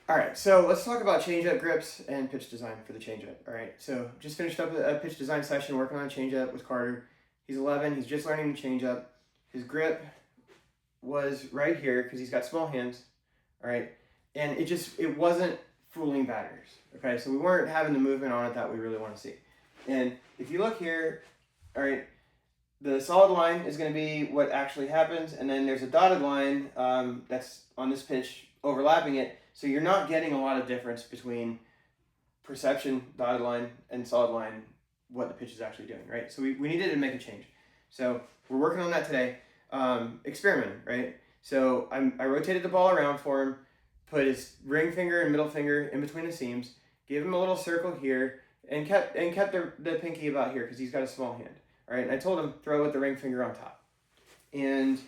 All right, so let's talk about changeup grips and pitch design for the changeup. All right, so just finished up a pitch design session working on a changeup with Carter. He's 11. He's just learning the changeup. His grip was right here because he's got small hands. All right, and it wasn't fooling batters. Okay, so we weren't having the movement on it that we really want to see. And if you look here, all right, the solid line is going to be what actually happens, and then there's a dotted line that's on this pitch overlapping it. So you're not getting a lot of difference between perception, dotted line, and solid line, what the pitch is actually doing, right? So we needed to make a change. So we're working on that today, experimenting, right? So I rotated the ball around for him, put his ring finger and middle finger in between the seams, gave him a little circle here, and kept the pinky about here because he's got a small hand. All right, and I told him throw with the ring finger on top. And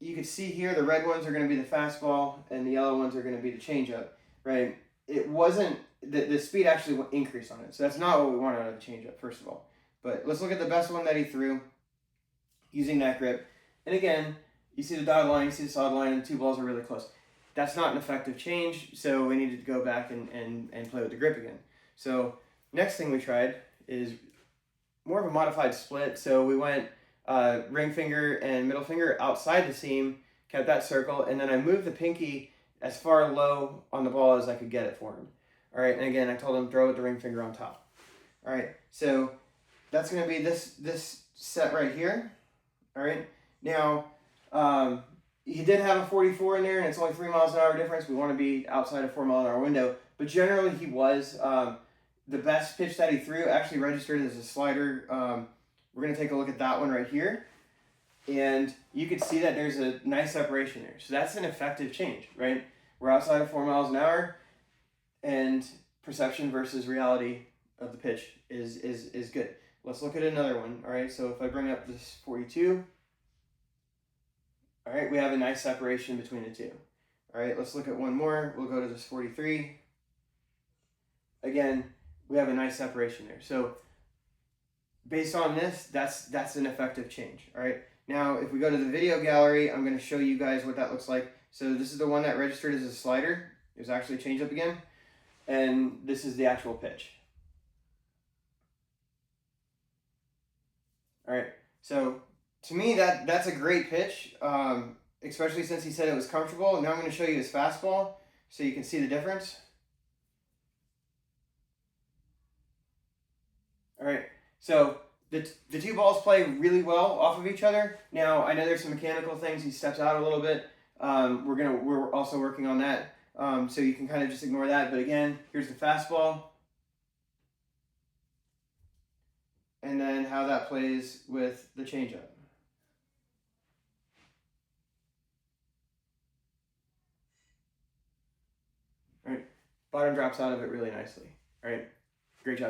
you can see here the red ones are going to be the fastball and the yellow ones are going to be the changeup, right? It wasn't, the speed actually increased on it. So that's not what we want out of the changeup, first of all. But let's look at the best one that he threw using that grip. And again, you see the dotted line, you see the solid line, and the two balls are really close. That's not an effective change, so we needed to go back and play with the grip again. So next thing we tried is more of a modified split. So we went ring finger and middle finger outside the seam, kept that circle, and then I moved the pinky as far low on the ball as I could get it for him. All right, and again, I told him throw with the ring finger on top. All right, so that's going to be this set right here. All right, now he did have a 44 in there, and it's only 3 miles an hour difference. We want to be outside a 4 mile an hour window, but generally he was. The best pitch that he threw actually registered as a slider. We're going to take a look at that one right here. And you can see that there's a nice separation there. So that's an effective change, right? We're outside of 4 miles an hour, and perception versus reality of the pitch is good. Let's look at another one, all right? So if I bring up this 42, all right, we have a nice separation between the two. All right, let's look at one more. We'll go to this 43. Again, we have a nice separation there. So based on this, that's an effective change. All right. Now, if we go to the video gallery, I'm going to show you guys what that looks like. So this is the one that registered as a slider. It was actually a changeup again. And this is the actual pitch. All right. So to me, that's a great pitch, especially since he said it was comfortable. Now I'm going to show you his fastball so you can see the difference. All right, so the two balls play really well off of each other. Now, I know there's some mechanical things. He steps out a little bit. We're also working on that, so you can kind of just ignore that. But again, here's the fastball, and then how that plays with the changeup. All right, bottom drops out of it really nicely. All right, great job.